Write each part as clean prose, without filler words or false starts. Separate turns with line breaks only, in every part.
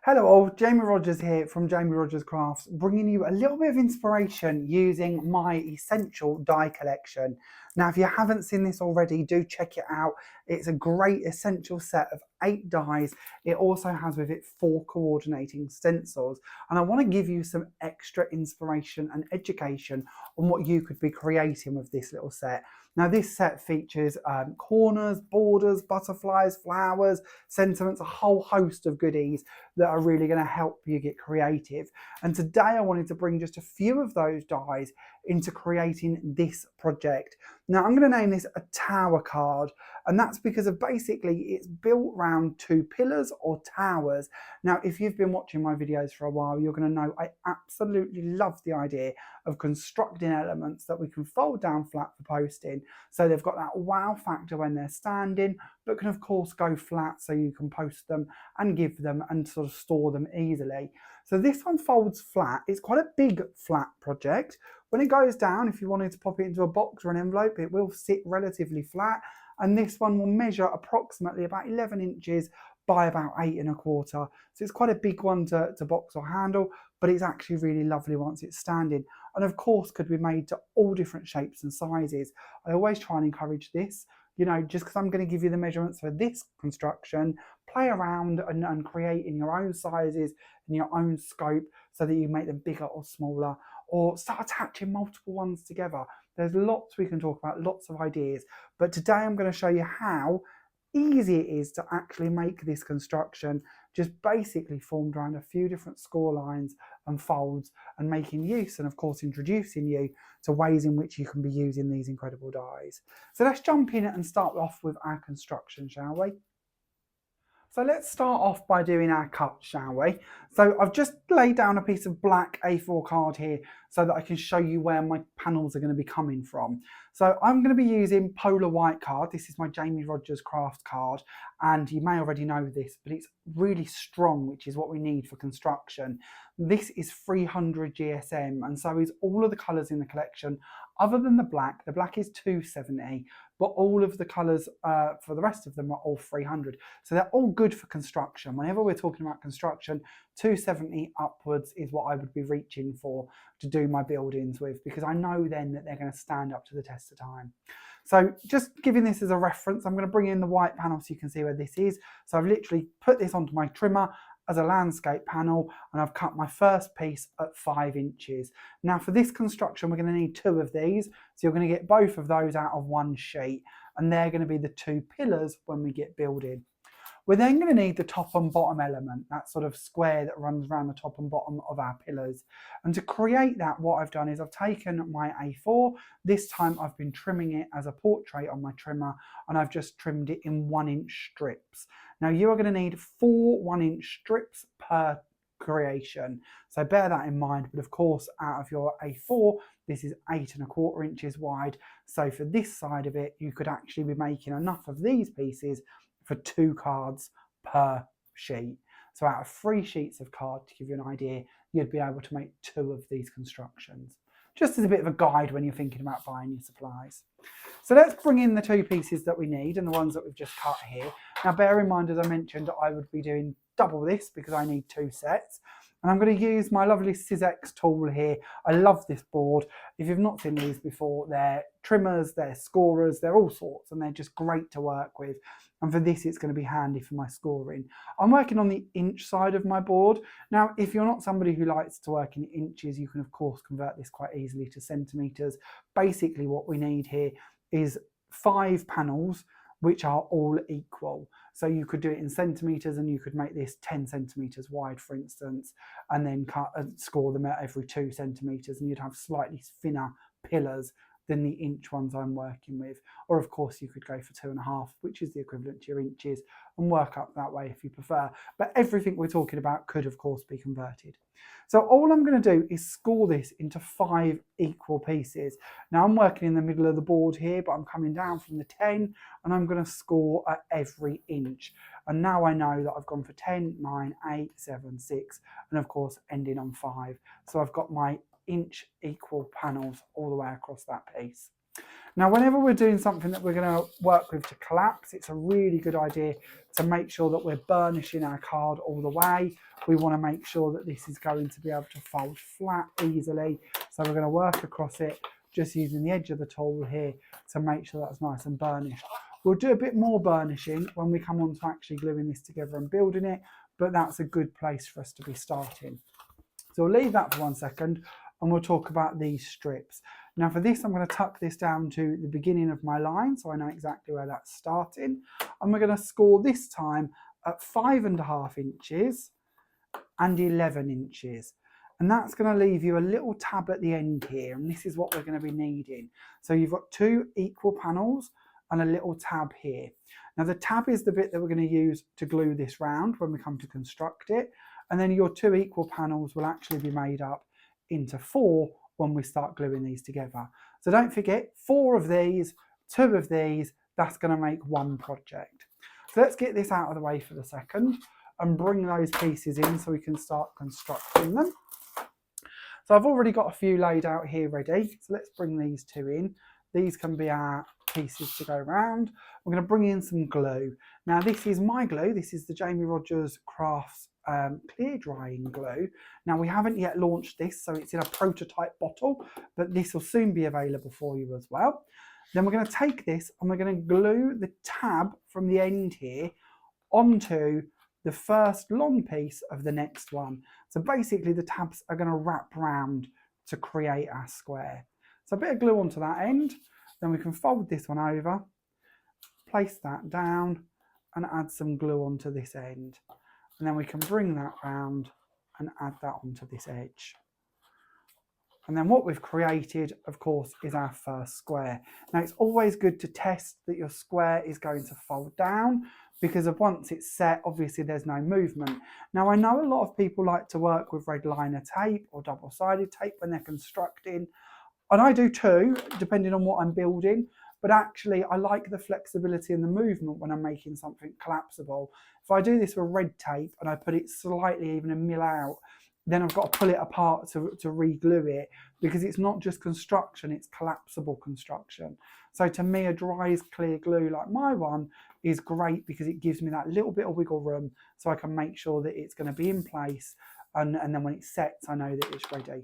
Hello all, Jamie Rodgers here from Jamie Rodgers Crafts, bringing you a little bit of inspiration using my essential die collection. Now, if you haven't seen this already, do check it out. It's a great essential set of 8 dies. It also has with it 4 coordinating stencils. And I want to give you some extra inspiration and education on what you could be creating with this little set. Now, this set features corners, borders, butterflies, flowers, sentiments, a whole host of goodies that are really going to help you get creative. And today I wanted to bring just a few of those dies into creating this project. Now I'm going to name this a tower card, and that's because of basically it's built around 2 pillars or towers. Now if you've been watching my videos for a while, you're going to know I absolutely love the idea of constructing elements that we can fold down flat for posting, so they've got that wow factor when they're standing, but can of course go flat so you can post them and give them and sort of store them easily. So this one folds flat. It's quite a big flat project. When it goes down, if you wanted to pop it into a box or an envelope, it will sit relatively flat, and this one will measure approximately about 11 inches by about 8¼ So it's quite a big one to box or handle, but it's actually really lovely once it's standing, and of course could be made to all different shapes and sizes. I always try and encourage this, just because I'm going to give you the measurements for this construction, play around and create in your own sizes and your own scope so that you make them bigger or smaller, or start attaching multiple ones together. There's lots we can talk about, lots of ideas, but today I'm going to show you how easy it is to actually make this construction, just basically formed around a few different score lines and folds, and making use and of course introducing you to ways in which you can be using these incredible dies. So let's jump in and start off with our construction, shall we? So let's start off by doing our cut, shall we? So I've just laid down a piece of black A4 card here so that I can show you where my panels are going to be coming from. So I'm going to be using Polar White card. This is my Jamie Rodgers Crafts card, and you may already know this, but it's really strong, which is what we need for construction. This is 300 GSM, and so is all of the colours in the collection, other than the black. The black is 270, but all of the colours for the rest of them are all 300. So they're all good for construction. Whenever we're talking about construction, 270 upwards is what I would be reaching for to do my buildings with, because I know then that they're going to stand up to the test of time. So just giving this as a reference, I'm going to bring in the white panel so you can see where this is. So I've literally put this onto my trimmer as a landscape panel, and I've cut my first piece at 5 inches. Now for this construction, we're going to need 2 of these. So you're going to get both of those out of one sheet, and they're going to be the 2 pillars when we get building. We're then going to need the top and bottom element, that sort of square that runs around the top and bottom of our pillars. And to create that, what I've done is I've taken my A4, this time I've been trimming it as a portrait on my trimmer, and I've just trimmed it in 1-inch strips. Now you are going to need 4 1-inch strips per creation, so bear that in mind. But of course, out of your A4, this is 8¼ inches wide, so for this side of it you could actually be making enough of these pieces for 2 cards per sheet. So out of 3 sheets of card, to give you an idea, you'd be able to make 2 of these constructions, just as a bit of a guide when you're thinking about buying your supplies. So let's bring in the 2 pieces that we need and the ones that we've just cut here. Now bear in mind, as I mentioned, I would be doing double this because I need 2 sets. And I'm going to use my lovely Sizex tool here. I love this board. If you've not seen these before, they're trimmers, they're scorers, they're all sorts, and they're just great to work with. And for this, it's going to be handy for my scoring. I'm working on the inch side of my board. Now, if you're not somebody who likes to work in inches, you can of course convert this quite easily to centimetres. Basically, what we need here is 5 panels which are all equal. So you could do it in centimetres, and you could make this 10 centimetres wide, for instance, and then cut and score them at every 2 centimetres, and you'd have slightly thinner pillars than the inch ones I'm working with. Or of course you could go for 2.5, which is the equivalent to your inches, and work up that way if you prefer. But everything we're talking about could of course be converted. So all I'm going to do is score this into 5 equal pieces. Now I'm working in the middle of the board here, but I'm coming down from the 10, and I'm going to score at every inch. And now I know that I've gone for 10, 9, 8, 7, 6, and of course ending on 5. So I've got my inch equal panels all the way across that piece. Now, whenever we're doing something that we're going to work with to collapse, it's a really good idea to make sure that we're burnishing our card all the way. We want to make sure that this is going to be able to fold flat easily. So we're going to work across it just using the edge of the tool here to make sure that's nice and burnished. We'll do a bit more burnishing when we come on to actually gluing this together and building it, but that's a good place for us to be starting. So we'll leave that for 1 second and we'll talk about these strips. Now for this, I'm going to tuck this down to the beginning of my line so I know exactly where that's starting. And we're going to score this time at 5.5 inches and 11 inches. And that's going to leave you a little tab at the end here. And this is what we're going to be needing. So you've got 2 equal panels and a little tab here. Now the tab is the bit that we're going to use to glue this round when we come to construct it. And then your 2 equal panels will actually be made up into 4 when we start gluing these together. So don't forget, 4 of these, 2 of these, that's going to make 1 project. So let's get this out of the way for the second and bring those pieces in so we can start constructing them. So I've already got a few laid out here ready. So let's bring these 2 in. These can be our pieces to go around. We're going to bring in some glue. Now this is my glue. This is the Jamie Rodgers Crafts clear drying glue. Now we haven't yet launched this, so it's in a prototype bottle, but this will soon be available for you as well. Then we're going to take this and we're going to glue the tab from the end here onto the first long piece of the next one. So basically the tabs are going to wrap round to create our square. So a bit of glue onto that end, then we can fold this one over, place that down and add some glue onto this end. And then we can bring that round and add that onto this edge. And then what we've created, of course, is our first square. Now it's always good to test that your square is going to fold down, because of once it's set, obviously there's no movement. Now I know a lot of people like to work with red liner tape or double-sided tape when they're constructing, and I do too, depending on what I'm building. But actually, I like the flexibility and the movement when I'm making something collapsible. If I do this with red tape and I put it slightly even a mil out, then I've got to pull it apart to re-glue it, because it's not just construction, it's collapsible construction. So to me, a dry clear glue like my one is great because it gives me that little bit of wiggle room so I can make sure that it's going to be in place, and then when it sets, I know that it's ready.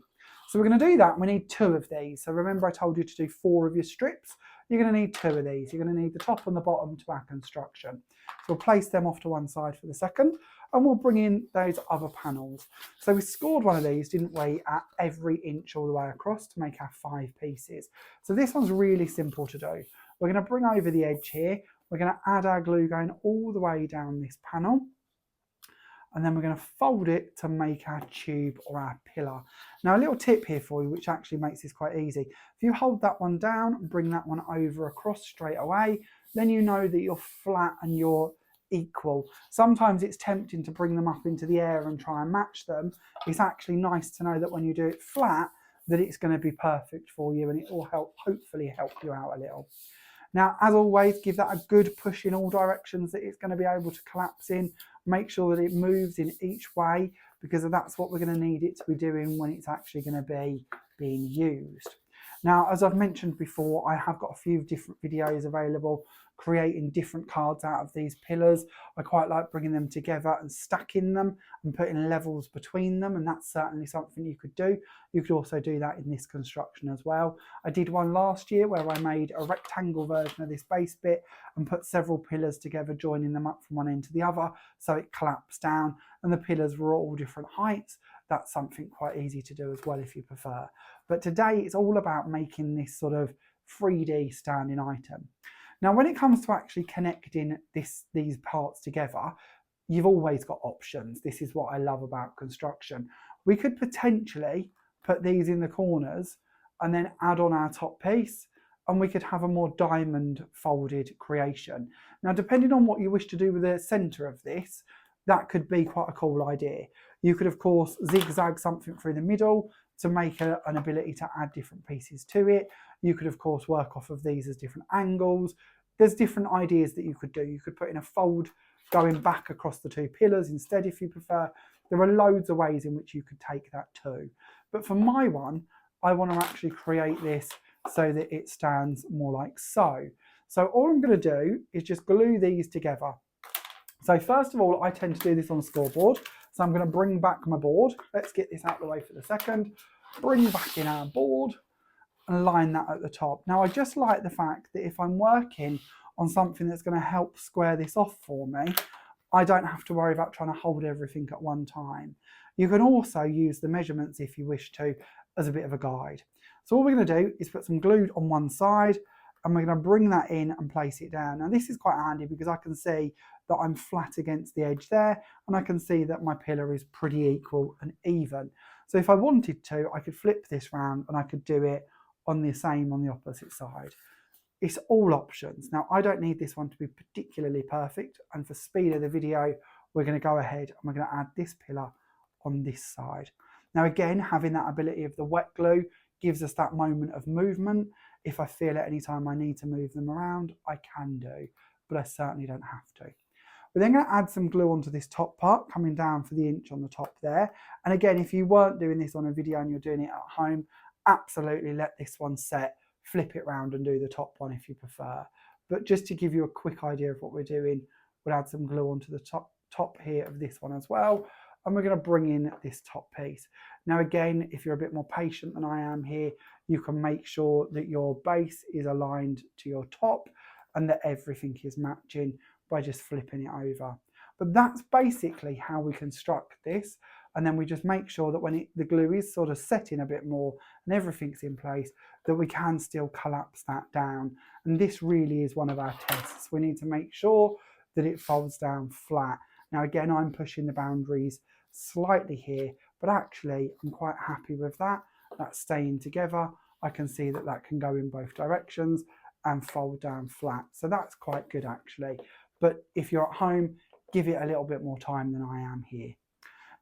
So we're going to do that. We need 2 of these. So remember I told you to do 4 of your strips. You're going to need 2 of these. You're going to need the top and the bottom to our construction. So we'll place them off to one side for the second, and we'll bring in those other panels. So we scored one of these, didn't we, at every inch all the way across to make our 5 pieces. So this one's really simple to do. We're going to bring over the edge here. We're going to add our glue going all the way down this panel. And then we're going to fold it to make our tube or our pillar. Now a little tip here for you, which actually makes this quite easy. If you hold that one down and bring that one over across straight away, then you know that you're flat and you're equal. Sometimes it's tempting to bring them up into the air and try and match them. It's actually nice to know that when you do it flat, that it's going to be perfect for you, and it will hopefully help you out a little. Now, as always, give that a good push in all directions that it's going to be able to collapse in. Make sure that it moves in each way, because that's what we're going to need it to be doing when it's actually going to be being used. Now, as I've mentioned before, I have got a few different videos available creating different cards out of these pillars. I quite like bringing them together and stacking them and putting levels between them, and that's certainly something you could do. You could also do that in this construction as well. I did one last year where I made a rectangle version of this base bit and put several pillars together, joining them up from one end to the other, so it collapsed down and the pillars were all different heights. That's something quite easy to do as well if you prefer. But today it's all about making this sort of 3D standing item. Now, when it comes to actually connecting these parts together, you've always got options. This is what I love about construction. We could potentially put these in the corners and then add on our top piece, and we could have a more diamond folded creation. Now, depending on what you wish to do with the center of this, that could be quite a cool idea. You could, of course, zigzag something through the middle to make an ability to add different pieces to it. You could, of course, work off of these as different angles. There's different ideas that you could do. You could put in a fold going back across the 2 pillars instead if you prefer. There are loads of ways in which you could take that too. But for my one, I want to actually create this so that it stands more like so. So all I'm going to do is just glue these together. So first of all, I tend to do this on a scoreboard. So I'm going to bring back my board. Let's get this out of the way for the second. Bring back in our board and line that at the top. Now I just like the fact that if I'm working on something that's going to help square this off for me, I don't have to worry about trying to hold everything at one time. You can also use the measurements if you wish to as a bit of a guide. So all we're going to do is put some glue on one side and we're going to bring that in and place it down. Now this is quite handy because I can see that I'm flat against the edge there and I can see that my pillar is pretty equal and even. So if I wanted to, I could flip this round and I could do it on the same on the opposite side. It's all options. Now I don't need this one to be particularly perfect, and for speed of the video we're going to go ahead and we're going to add this pillar on this side. Now again, having that ability of the wet glue gives us that moment of movement. If I feel at any time I need to move them around, I can do, but I certainly don't have to. We're then going to add some glue onto this top part, coming down for the inch on the top there. And again, if you weren't doing this on a video and you're doing it at home, absolutely let this one set, flip it round and do the top one if you prefer. But just to give you a quick idea of what we're doing, we'll add some glue onto the top here of this one as well. And we're going to bring in this top piece. Now again, if you're a bit more patient than I am here, you can make sure that your base is aligned to your top and that everything is matching by just flipping it over. But that's basically how we construct this. And then we just make sure that when the glue is sort of setting a bit more and everything's in place, that we can still collapse that down. And this really is one of our tests. We need to make sure that it folds down flat. Now again, I'm pushing the boundaries slightly here, but actually I'm quite happy with that. That's staying together. I can see that that can go in both directions and fold down flat. So that's quite good actually. But if you're at home, give it a little bit more time than I am here.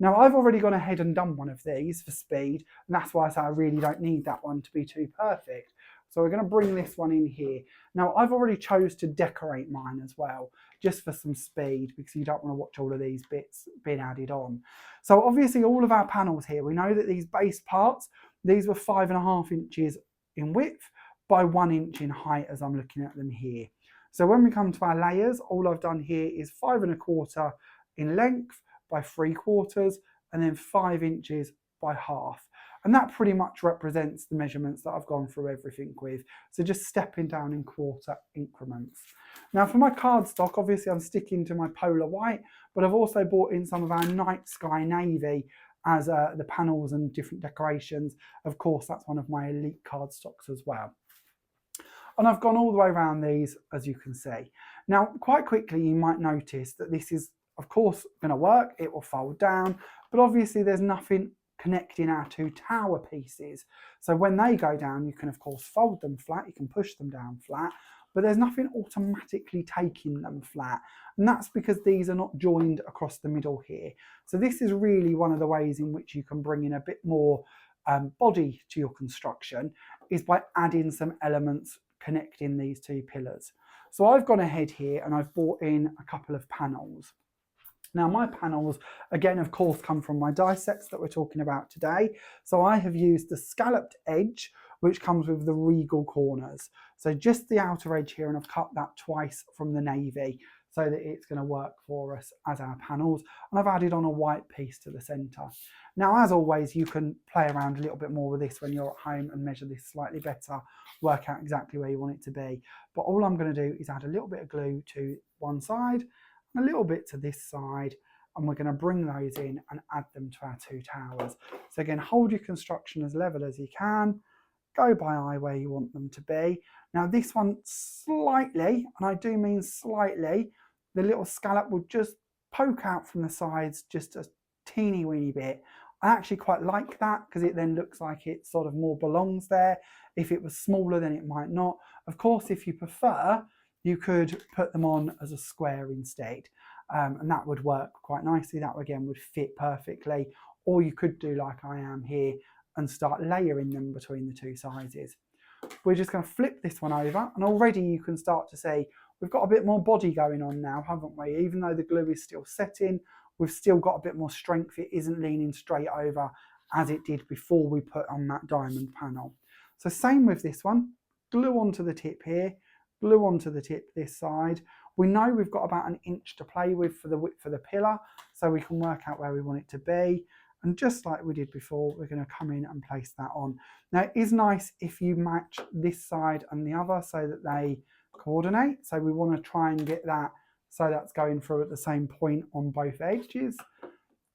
Now I've already gone ahead and done one of these for speed, and that's why I say I really don't need that one to be too perfect. So we're going to bring this one in here. Now I've already chose to decorate mine as well, just for some speed, because you don't want to watch all of these bits being added on. So obviously all of our panels here, we know that these base parts, these were 5.5 inches in width by 1 inch in height as I'm looking at them here. So when we come to our layers, all I've done here is 5.25 in length by 3/4 and then 5 inches by half. And that pretty much represents the measurements that I've gone through everything with. So just stepping down in quarter increments. Now for my cardstock, obviously I'm sticking to my polar white, but I've also bought in some of our night sky navy as the panels and different decorations. Of course, that's one of my elite cardstocks as well. And I've gone all the way around these, as you can see. Now, quite quickly, you might notice that this is, of course, going to work. It will fold down, but obviously there's nothing connecting our two tower pieces. So when they go down, you can, of course, fold them flat. You can push them down flat, but there's nothing automatically taking them flat. And that's because these are not joined across the middle here. So this is really one of the ways in which you can bring in a bit more body to your construction, is by adding some elements connecting these two pillars. So I've gone ahead here and I've bought in a couple of panels. Now my panels, again, of course, come from my die sets that we're talking about today. So I have used the scalloped edge, which comes with the Regal corners. So just the outer edge here, and I've cut that twice from the navy so that it's going to work for us as our panels. And I've added on a white piece to the centre. Now, as always, you can play around a little bit more with this when you're at home and measure this slightly better, work out exactly where you want it to be. But all I'm going to do is add a little bit of glue to one side, a little bit to this side, and we're going to bring those in and add them to our two towers. So again, hold your construction as level as you can, go by eye where you want them to be. Now this one slightly, and I do mean slightly, the little scallop will just poke out from the sides just a teeny weeny bit. I actually quite like that because it then looks like it sort of more belongs there. If it was smaller, then it might not. Of course, if you prefer, you could put them on as a square instead, and that would work quite nicely. That again would fit perfectly. Or you could do like I am here and start layering them between the two sizes. We're just going to flip this one over, and already you can start to see we've got a bit more body going on now, haven't we? Even though the glue is still setting, we've still got a bit more strength. It isn't leaning straight over as it did before we put on that diamond panel. So same with this one, glue onto the tip here, glue onto the tip this side. We know we've got about 1 inch to play with for the width of the pillar, so we can work out where we want it to be. And just like we did before, we're going to come in and place that on. Now it is nice if you match this side and the other so that they coordinate. So we want to try and get that so that's going through at the same point on both edges.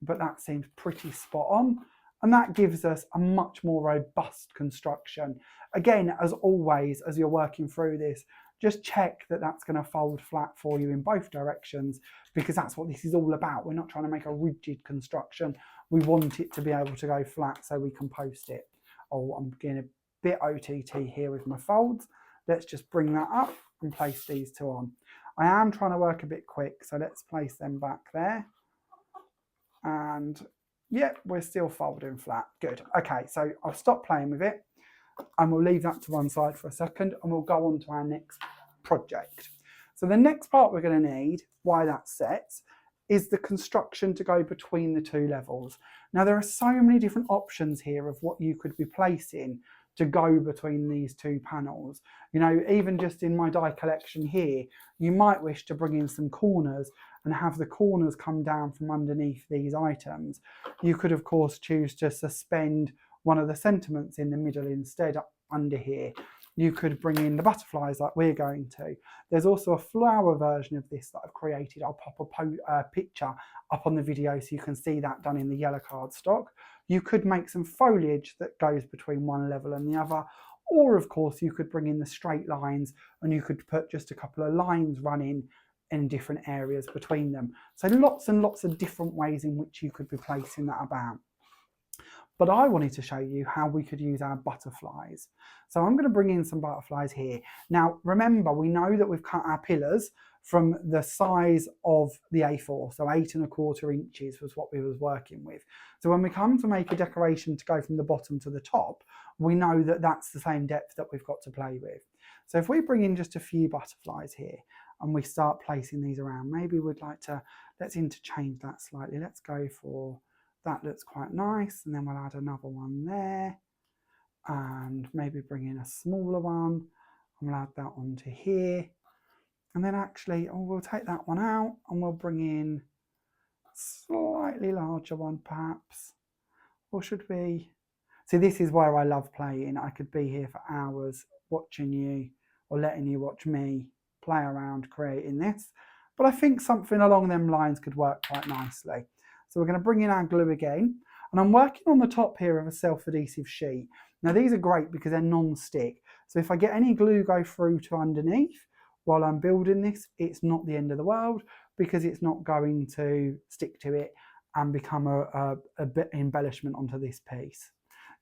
But that seems pretty spot on. And that gives us a much more robust construction. Again, as always, as you're working through this, just check that that's going to fold flat for you in both directions, because that's what this is all about. We're not trying to make a rigid construction. We want it to be able to go flat so we can post it. Oh, I'm getting a bit OTT here with my folds. Let's just bring that up and place these two on. I am trying to work a bit quick, so let's place them back there. And yeah, we're still folding flat. Good. Okay, so I'll stop playing with it and we'll leave that to one side for a second and we'll go on to our next project. So the next part we're going to need, why that's set, is the construction to go between the two levels. Now there are so many different options here of what you could be placing to go between these two panels. You know, even just in my die collection here, you might wish to bring in some corners and have the corners come down from underneath these items. You could of course choose to suspend one of the sentiments in the middle instead under here. You could bring in the butterflies like we're going to. There's also a flower version of this that I've created. I'll pop a picture up on the video so you can see that done in the yellow cardstock. You could make some foliage that goes between one level and the other, or of course you could bring in the straight lines and you could put just a couple of lines running in different areas between them. So lots and lots of different ways in which you could be placing that about. But I wanted to show you how we could use our butterflies. So I'm going to bring in some butterflies here. Now remember, we know that we've cut our pillars from the size of the A4, so 8¼ inches was what we was working with. So when we come to make a decoration to go from the bottom to the top, we know that that's the same depth that we've got to play with. So if we bring in just a few butterflies here and we start placing these around, maybe we'd like to, let's interchange that slightly. Let's go for, that looks quite nice, and then we'll add another one there and maybe bring in a smaller one and we'll add that onto here. And then actually, we'll take that one out and we'll bring in a slightly larger one perhaps. Or should we? See, this is where I love playing. I could be here for hours watching you or letting you watch me play around creating this. But I think something along them lines could work quite nicely. So we're going to bring in our glue again. And I'm working on the top here of a self-adhesive sheet. Now these are great because they're non-stick. So if I get any glue go through to underneath, while I'm building this, it's not the end of the world because it's not going to stick to it and become a bit embellishment onto this piece.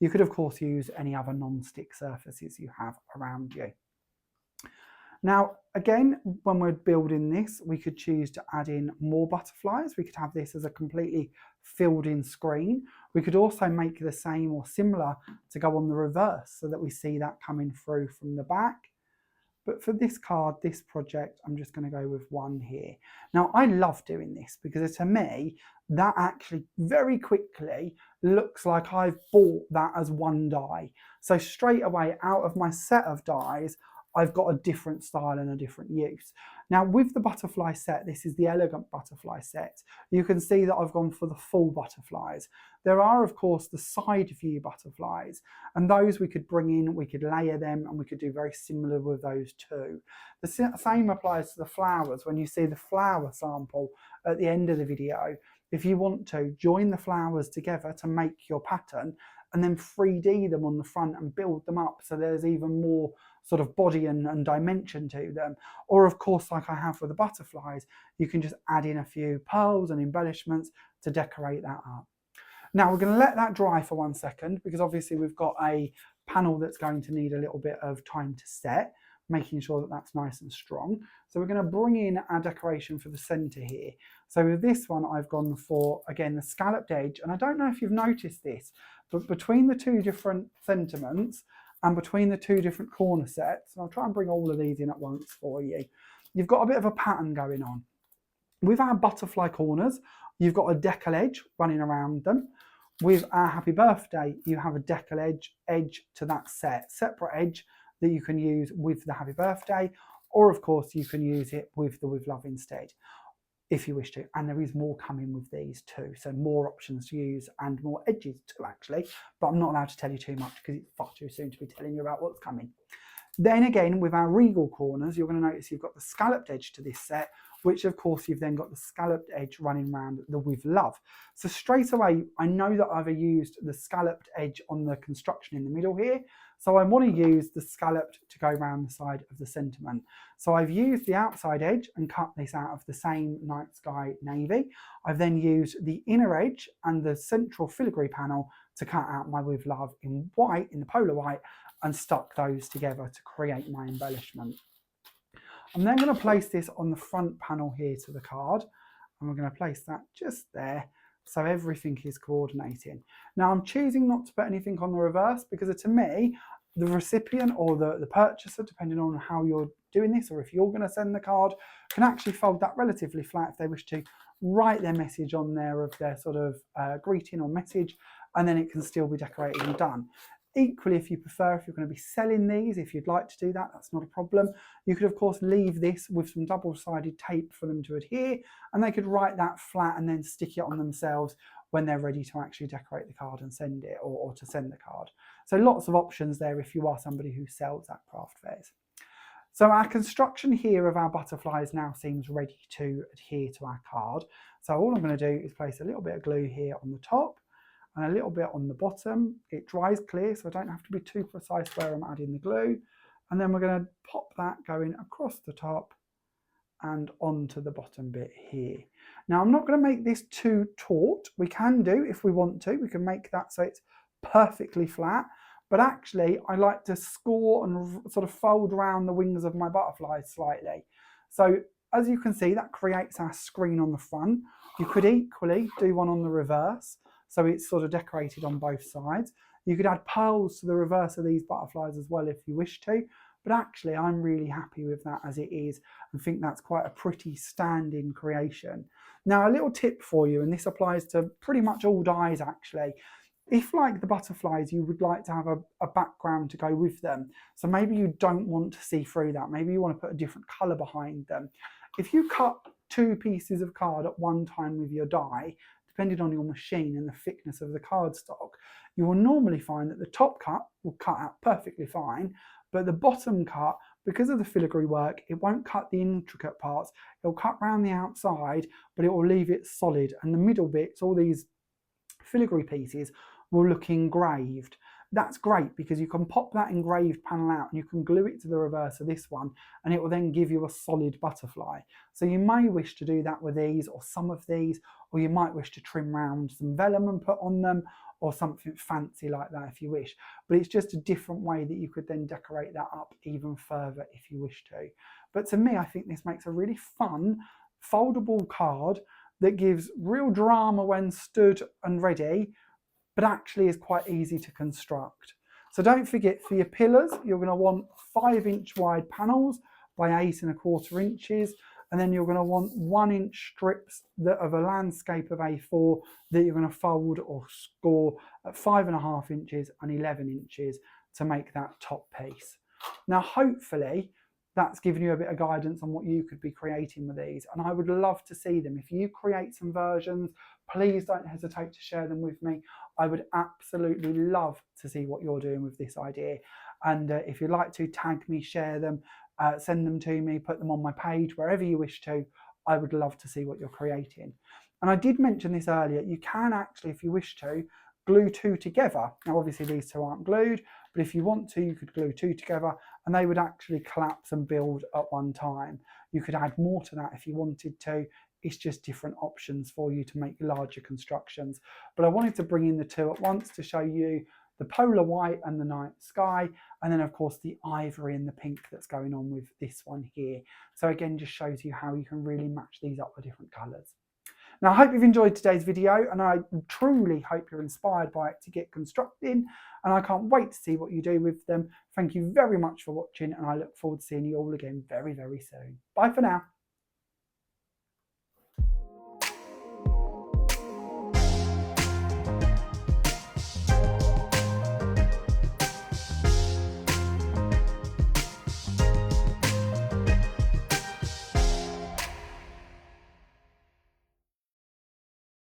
You could of course use any other non-stick surfaces you have around you. Now again, when we're building this, we could choose to add in more butterflies. We could have this as a completely filled in screen. We could also make the same or similar to go on the reverse so that we see that coming through from the back. But for this card, this project, I'm just going to go with one here. Now, I love doing this because to me, that actually very quickly looks like I've bought that as one die. So straight away out of my set of dies, I've got a different style and a different use. Now with the butterfly set, this is the elegant butterfly set. You can see that I've gone for the full butterflies. There are of course the side view butterflies, and those we could bring in, we could layer them, and we could do very similar with those too. The same applies to the flowers. When you see the flower sample at the end of the video, if you want to join the flowers together to make your pattern and then 3D them on the front and build them up so there's even more sort of body and dimension to them. Or of course, like I have with the butterflies, you can just add in a few pearls and embellishments to decorate that up. Now we're going to let that dry for 1 second because obviously we've got a panel that's going to need a little bit of time to set, making sure that that's nice and strong. So we're going to bring in our decoration for the center here. So with this one, I've gone for, again, the scalloped edge. And I don't know if you've noticed this, but between the two different sentiments and between the two different corner sets, and I'll try and bring all of these in at once for you, you've got a bit of a pattern going on. With our butterfly corners, you've got a decal edge running around them. With our happy birthday, you have a decal edge to that set, separate edge that you can use with the happy birthday, or of course you can use it with the with love instead, if you wish to. And there is more coming with these too, so more options to use and more edges too actually, but I'm not allowed to tell you too much because it's far too soon to be telling you about what's coming. Then again, with our Regal corners, you're going to notice you've got the scalloped edge to this set, which of course you've then got the scalloped edge running around the with love. So straight away, I know that I've used the scalloped edge on the construction in the middle here. So I want to use the scalloped to go around the side of the sentiment. So I've used the outside edge and cut this out of the same night sky navy. I've then used the inner edge and the central filigree panel to cut out my with love in white, in the polar white, and stuck those together to create my embellishment. I'm then going to place this on the front panel here to the card, and we're going to place that just there so everything is coordinating. Now I'm choosing not to put anything on the reverse because to me, the recipient or the purchaser, depending on how you're doing this or if you're going to send the card, can actually fold that relatively flat if they wish to, write their message on there of their sort of greeting or message, and then it can still be decorated and done. Equally, if you prefer, if you're going to be selling these, if you'd like to do that, that's not a problem. You could, of course, leave this with some double-sided tape for them to adhere, and they could write that flat and then stick it on themselves when they're ready to actually decorate the card and send it, or to send the card. So lots of options there if you are somebody who sells at craft fairs. So our construction here of our butterflies now seems ready to adhere to our card. So all I'm going to do is place a little bit of glue here on the top, and a little bit on the bottom. It dries clear, so I don't have to be too precise where I'm adding the glue. And then we're going to pop that going across the top and onto the bottom bit here. Now I'm not going to make this too taut. We can do, if we want to, we can make that so it's perfectly flat. But actually, I like to score and sort of fold around the wings of my butterflies slightly. So as you can see, that creates our screen on the front. You could equally do one on the reverse, so it's sort of decorated on both sides. You could add pearls to the reverse of these butterflies as well if you wish to, but actually I'm really happy with that as it is and think that's quite a pretty stand-in creation. Now a little tip for you, and this applies to pretty much all dies actually. If, like the butterflies, you would like to have a background to go with them, so maybe you don't want to see through that, maybe you want to put a different colour behind them. If you cut two pieces of card at one time with your die, depending on your machine and the thickness of the cardstock, you will normally find that the top cut will cut out perfectly fine, but the bottom cut, because of the filigree work, it won't cut the intricate parts. It'll cut around the outside, but it will leave it solid, and the middle bits, all these filigree pieces, will look engraved. That's great because you can pop that engraved panel out and you can glue it to the reverse of this one, and it will then give you a solid butterfly. So you may wish to do that with these or some of these, or you might wish to trim round some vellum and put on them, or something fancy like that if you wish. But it's just a different way that you could then decorate that up even further if you wish to. But to me, I think this makes a really fun foldable card that gives real drama when stood and ready, but actually is quite easy to construct. So don't forget, for your pillars, you're going to want 5-inch wide panels by 8¼ inches, and then you're going to want 1-inch strips of a landscape of A4 that you're going to fold or score at 5½ inches and 11 inches to make that top piece. Now hopefully that's given you a bit of guidance on what you could be creating with these, and I would love to see them. If you create some versions, please don't hesitate to share them with me. I would absolutely love to see what you're doing with this idea, and if you'd like to, tag me, share them, send them to me, put them on my page, wherever you wish to. I would love to see what you're creating. And I did mention this earlier, you can actually, if you wish to, glue two together. Now obviously these two aren't glued, but if you want to, you could glue two together and they would actually collapse and build at one time. You could add more to that if you wanted to. It's just different options for you to make larger constructions. But I wanted to bring in the two at once to show you the polar white and the night sky, and then of course the ivory and the pink that's going on with this one here. So again, just shows you how you can really match these up with different colours. Now, I hope you've enjoyed today's video, and I truly hope you're inspired by it to get constructing, and I can't wait to see what you do with them. Thank you very much for watching, and I look forward to seeing you all again very, very soon. Bye for now.